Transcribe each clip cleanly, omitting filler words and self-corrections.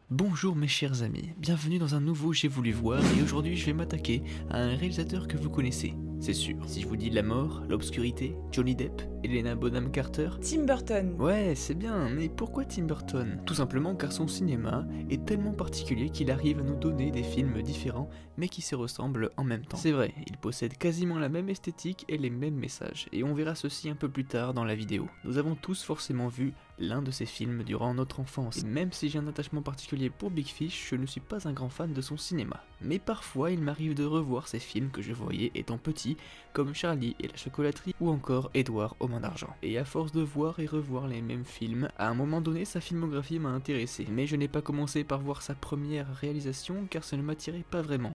Bonjour mes chers amis, bienvenue dans un nouveau J'ai voulu voir et aujourd'hui je vais m'attaquer à un réalisateur que vous connaissez, c'est sûr. Si je vous dis la mort, l'obscurité, Johnny Depp, Helena Bonham Carter... Tim Burton. Ouais, c'est bien, mais pourquoi Tim Burton? Tout simplement car son cinéma est tellement particulier qu'il arrive à nous donner des films différents mais qui se ressemblent en même temps. C'est vrai, il possède quasiment la même esthétique et les mêmes messages, et on verra ceci un peu plus tard dans la vidéo. Nous avons tous forcément vu l'un de ses films durant notre enfance, et même si j'ai un attachement particulier pour Big Fish, je ne suis pas un grand fan de son cinéma. Mais parfois il m'arrive de revoir ces films que je voyais étant petit, comme Charlie et la chocolaterie ou encore Edouard aux mains d'argent. Et à force de voir et revoir les mêmes films, à un moment donné sa filmographie m'a intéressé, mais je n'ai pas commencé par voir sa première réalisation car ça ne m'attirait pas vraiment.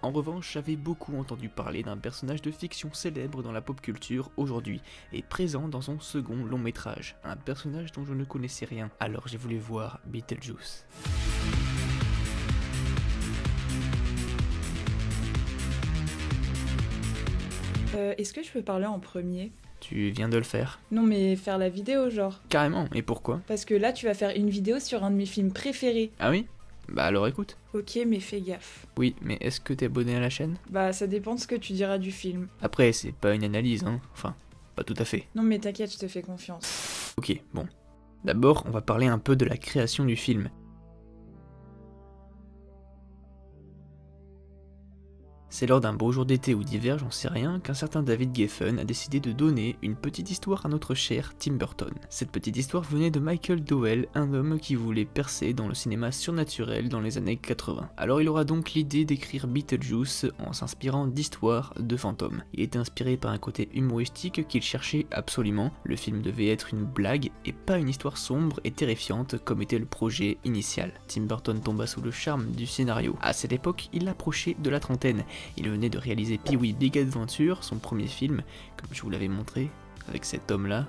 En revanche, j'avais beaucoup entendu parler d'un personnage de fiction célèbre dans la pop culture aujourd'hui, et présent dans son second long métrage, un personnage dont je ne connaissais rien, alors j'ai voulu voir Beetlejuice. Est-ce que je peux parler en premier? Tu viens de le faire? Non mais faire la vidéo genre. Carrément, et pourquoi? Parce que là tu vas faire une vidéo sur un de mes films préférés. Ah oui? Bah alors écoute. Ok mais fais gaffe. Oui, mais est-ce que t'es abonné à la chaîne? Bah ça dépend de ce que tu diras du film. Après, c'est pas une analyse, hein, enfin, pas tout à fait. Non mais t'inquiète, je te fais confiance. Ok, bon. D'abord, on va parler un peu de la création du film. C'est lors d'un beau jour d'été ou d'hiver, j'en sais rien, qu'un certain David Geffen a décidé de donner une petite histoire à notre cher Tim Burton. Cette petite histoire venait de Michael Dowell, un homme qui voulait percer dans le cinéma surnaturel dans les années 80. Alors il aura donc l'idée d'écrire Beetlejuice en s'inspirant d'histoires de fantômes. Il était inspiré par un côté humoristique qu'il cherchait absolument. Le film devait être une blague et pas une histoire sombre et terrifiante comme était le projet initial. Tim Burton tomba sous le charme du scénario. À cette époque, il approchait de la trentaine. Il venait de réaliser Pee-wee Big Adventure, son premier film, comme je vous l'avais montré, avec cet homme-là.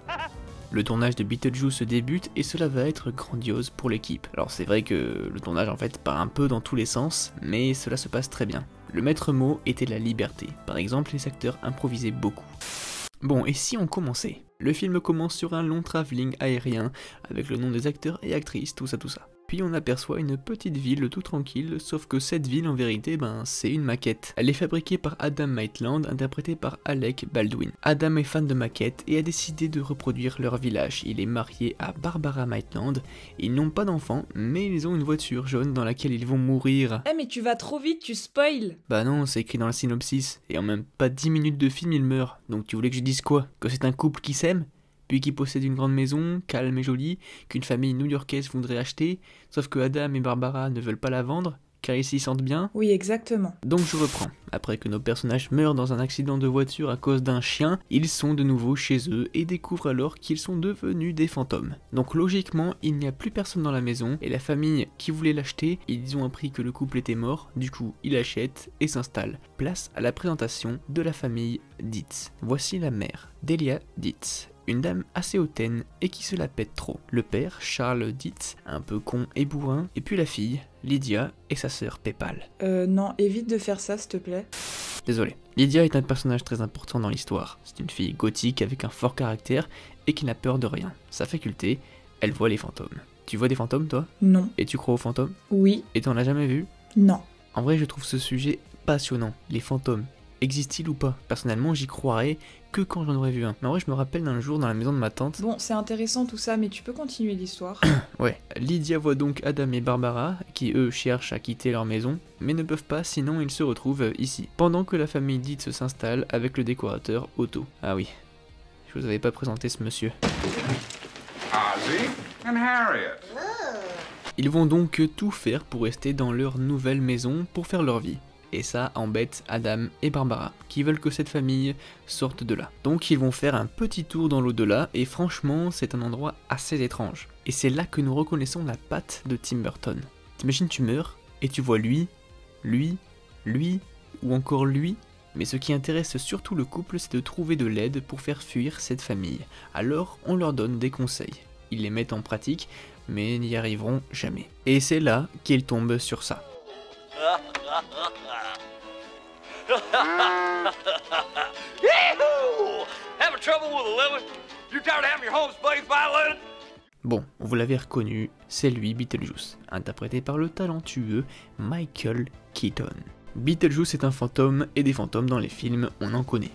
Le tournage de Beetlejuice débute et cela va être grandiose pour l'équipe. Alors c'est vrai que le tournage en fait part un peu dans tous les sens, mais cela se passe très bien. Le maître mot était la liberté. Par exemple, les acteurs improvisaient beaucoup. Bon, et si on commençait? Le film commence sur un long travelling aérien, avec le nom des acteurs et actrices, tout ça. Puis on aperçoit une petite ville tout tranquille, sauf que cette ville en vérité, c'est une maquette. Elle est fabriquée par Adam Maitland, interprété par Alec Baldwin. Adam est fan de maquettes et a décidé de reproduire leur village. Il est marié à Barbara Maitland, ils n'ont pas d'enfants, mais ils ont une voiture jaune dans laquelle ils vont mourir. Eh mais tu vas trop vite, tu spoil. Bah non, c'est écrit dans le synopsis, et en même pas 10 minutes de film ils meurent. Donc tu voulais que je dise quoi? Que c'est un couple qui s'aime? Puis qui possède une grande maison, calme et jolie, qu'une famille new-yorkaise voudrait acheter, sauf que Adam et Barbara ne veulent pas la vendre, car ils s'y sentent bien. Oui, exactement. Donc je reprends. Après que nos personnages meurent dans un accident de voiture à cause d'un chien, ils sont de nouveau chez eux et découvrent alors qu'ils sont devenus des fantômes. Donc logiquement, il n'y a plus personne dans la maison, et la famille qui voulait l'acheter, ils ont appris que le couple était mort, du coup ils l'achètent et s'installent. Place à la présentation de la famille Dietz. Voici la mère, Delia Dietz. Une dame assez hautaine et qui se la pète trop. Le père, Charles Dietz, un peu con et bourrin, et puis la fille, Lydia, et sa sœur Pépale. Non, évite de faire ça s'il te plaît. Désolé. Lydia est un personnage très important dans l'histoire. C'est une fille gothique avec un fort caractère et qui n'a peur de rien. Sa faculté, elle voit les fantômes. Tu vois des fantômes toi? Non. Et tu crois aux fantômes? Oui. Et t'en as jamais vu? Non. En vrai, je trouve ce sujet passionnant. Les fantômes. Existe-t-il ou pas? Personnellement, j'y croirais que quand j'en aurais vu un. Mais en vrai, je me rappelle d'un jour dans la maison de ma tante. Bon, c'est intéressant tout ça, mais tu peux continuer l'histoire. Ouais. Lydia voit donc Adam et Barbara, qui eux cherchent à quitter leur maison, mais ne peuvent pas, sinon ils se retrouvent ici. Pendant que la famille Dietz s'installe avec le décorateur Otto. Ah oui, je vous avais pas présenté ce monsieur. Ozzy and Harriet. Ils vont donc tout faire pour rester dans leur nouvelle maison pour faire leur vie. Et ça embête Adam et Barbara, qui veulent que cette famille sorte de là. Donc ils vont faire un petit tour dans l'au-delà, et franchement, c'est un endroit assez étrange. Et c'est là que nous reconnaissons la patte de Tim Burton. T'imagines, tu meurs, et tu vois lui, ou encore lui. Mais ce qui intéresse surtout le couple, c'est de trouver de l'aide pour faire fuir cette famille. Alors, on leur donne des conseils. Ils les mettent en pratique, mais n'y arriveront jamais. Et c'est là qu'ils tombent sur ça. trouble with a living? You tired of having your home space violated? Bon, vous l'avez reconnu, c'est lui Beetlejuice, interprété par le talentueux Michael Keaton. Beetlejuice est un fantôme, et des fantômes dans les films, on en connaît.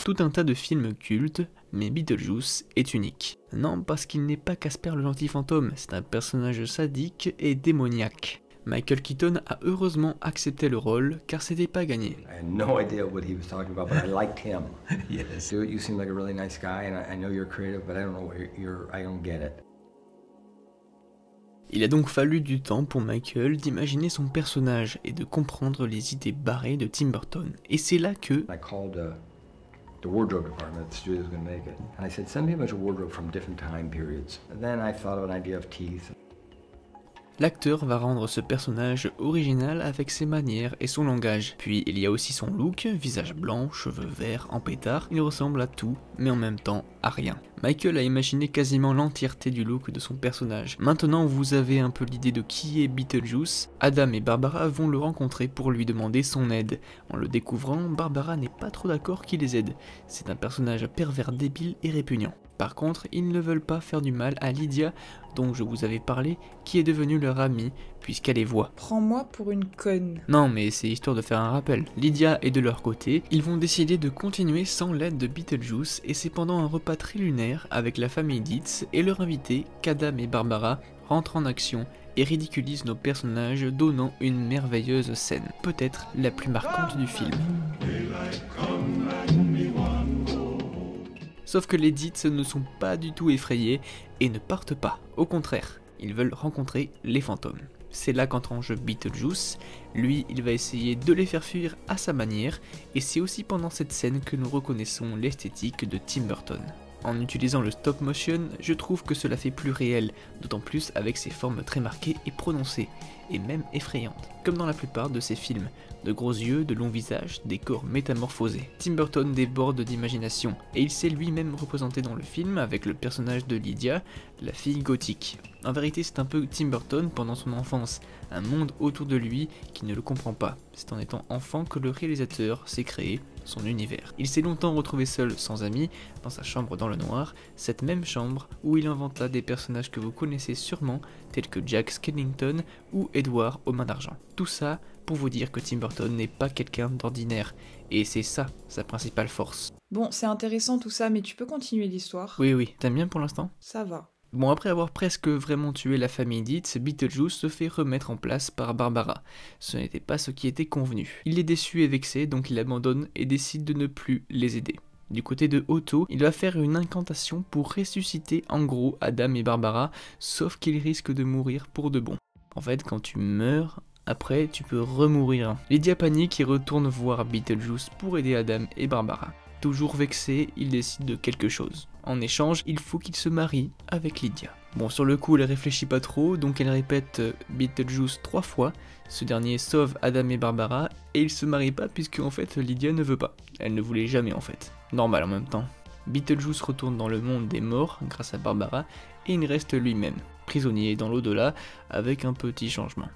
Tout un tas de films cultes, mais Beetlejuice est unique. Non, parce qu'il n'est pas Casper le gentil fantôme, c'est un personnage sadique et démoniaque. Michael Keaton a heureusement accepté le rôle, car c'était pas gagné. I had no idea what he was talking about, but I liked him. Yes. You seem like a really nice guy, and I know you're creative, but I don't know I don't get it. Il a donc fallu du temps pour Michael d'imaginer son personnage et de comprendre les idées barrées de Tim Burton. Et c'est là que... I called the wardrobe department that the studio was going to make it. And I said, send me a bunch of wardrobe from different time periods. And then I thought of an idea of teeth. L'acteur va rendre ce personnage original avec ses manières et son langage. Puis il y a aussi son look, visage blanc, cheveux verts, en pétard, il ressemble à tout, mais en même temps à rien. Michael a imaginé quasiment l'entièreté du look de son personnage. Maintenant vous avez un peu l'idée de qui est Beetlejuice. Adam et Barbara vont le rencontrer pour lui demander son aide. En le découvrant, Barbara n'est pas trop d'accord qu'il les aide. C'est un personnage pervers débile et répugnant. Par contre, ils ne veulent pas faire du mal à Lydia, dont je vous avais parlé, qui est devenue leur amie, puisqu'elle les voit. Prends-moi pour une conne. Non, mais c'est histoire de faire un rappel. Lydia est de leur côté, ils vont décider de continuer sans l'aide de Beetlejuice, et c'est pendant un repas très lunaire avec la famille Dietz et leur invité, qu'Adam et Barbara rentrent en action et ridiculisent nos personnages, donnant une merveilleuse scène, peut-être la plus marquante du film. Sauf que les Dietz ne sont pas du tout effrayés et ne partent pas, au contraire, ils veulent rencontrer les fantômes. C'est là qu'entre en jeu Beetlejuice, lui il va essayer de les faire fuir à sa manière, et c'est aussi pendant cette scène que nous reconnaissons l'esthétique de Tim Burton. En utilisant le stop motion, je trouve que cela fait plus réel, d'autant plus avec ses formes très marquées et prononcées, et même effrayantes, comme dans la plupart de ses films. De gros yeux, de longs visages, des corps métamorphosés. Tim Burton déborde d'imagination, et il s'est lui-même représenté dans le film avec le personnage de Lydia, la fille gothique. En vérité, c'est un peu Tim Burton pendant son enfance, un monde autour de lui qui ne le comprend pas. C'est en étant enfant que le réalisateur s'est créé son univers. Il s'est longtemps retrouvé seul, sans amis, dans sa chambre dans le noir, cette même chambre où il inventa des personnages que vous connaissez sûrement, tels que Jack Skellington ou Edward aux mains d'argent. Tout ça pour vous dire que Tim Burton n'est pas quelqu'un d'ordinaire, et c'est ça sa principale force. Bon, c'est intéressant tout ça, mais tu peux continuer l'histoire? Oui, t'aimes bien pour l'instant? Ça va. Bon, après avoir presque vraiment tué la famille Dietz, Beetlejuice se fait remettre en place par Barbara. Ce n'était pas ce qui était convenu. Il est déçu et vexé, donc il abandonne et décide de ne plus les aider. Du côté de Otto, il va faire une incantation pour ressusciter en gros Adam et Barbara, sauf qu'il risque de mourir pour de bon. En fait, quand tu meurs, après tu peux remourir. Lydia panique et retourne voir Beetlejuice pour aider Adam et Barbara. Toujours vexé, il décide de quelque chose. En échange, il faut qu'il se marie avec Lydia. Bon, sur le coup, elle réfléchit pas trop, donc elle répète Beetlejuice 3 fois. Ce dernier sauve Adam et Barbara, et il se marie pas puisque en fait Lydia ne veut pas. Elle ne voulait jamais en fait. Normal en même temps. Beetlejuice retourne dans le monde des morts grâce à Barbara, et il reste lui-même, prisonnier dans l'au-delà, avec un petit changement.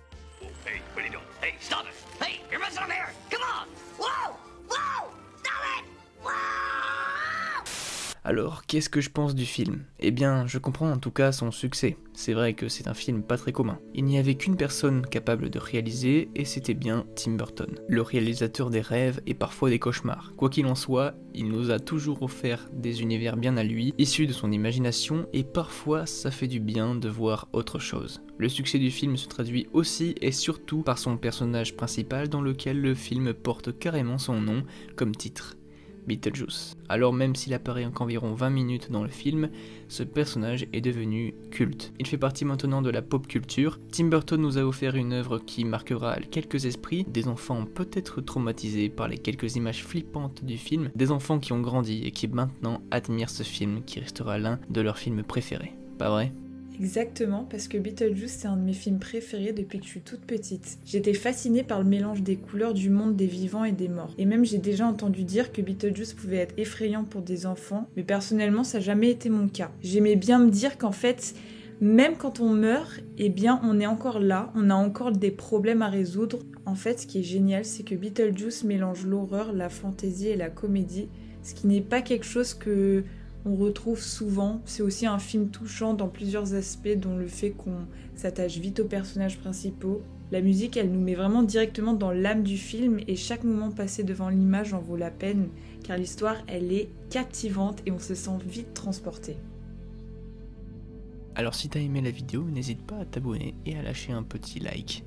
Hey, what are you doing? Hey, stop it! Hey, you're messing up here! Come on! Whoa! Whoa! Stop it! Whoa! Alors, qu'est-ce que je pense du film? Eh bien, je comprends en tout cas son succès. C'est vrai que c'est un film pas très commun. Il n'y avait qu'une personne capable de réaliser, et c'était bien Tim Burton, le réalisateur des rêves et parfois des cauchemars. Quoi qu'il en soit, il nous a toujours offert des univers bien à lui, issus de son imagination, et parfois ça fait du bien de voir autre chose. Le succès du film se traduit aussi et surtout par son personnage principal dans lequel le film porte carrément son nom comme titre. Beetlejuice. Alors même s'il apparaît qu'environ 20 minutes dans le film, ce personnage est devenu culte. Il fait partie maintenant de la pop culture. Tim Burton nous a offert une œuvre qui marquera quelques esprits, des enfants peut-être traumatisés par les quelques images flippantes du film, des enfants qui ont grandi et qui maintenant admirent ce film qui restera l'un de leurs films préférés. Pas vrai ? Exactement, parce que Beetlejuice c'est un de mes films préférés depuis que je suis toute petite. J'étais fascinée par le mélange des couleurs du monde des vivants et des morts. Et même j'ai déjà entendu dire que Beetlejuice pouvait être effrayant pour des enfants, mais personnellement ça n'a jamais été mon cas. J'aimais bien me dire qu'en fait, Même quand on meurt, eh bien on est encore là, on a encore des problèmes à résoudre. En fait, ce qui est génial, c'est que Beetlejuice mélange l'horreur, la fantaisie et la comédie, ce qui n'est pas quelque chose que on retrouve souvent. C'est aussi un film touchant dans plusieurs aspects, dont le fait qu'on s'attache vite aux personnages principaux. La musique, elle nous met vraiment directement dans l'âme du film et chaque moment passé devant l'image en vaut la peine, car l'histoire, elle est captivante et on se sent vite transporté. Alors si t'as aimé la vidéo, n'hésite pas à t'abonner et à lâcher un petit like.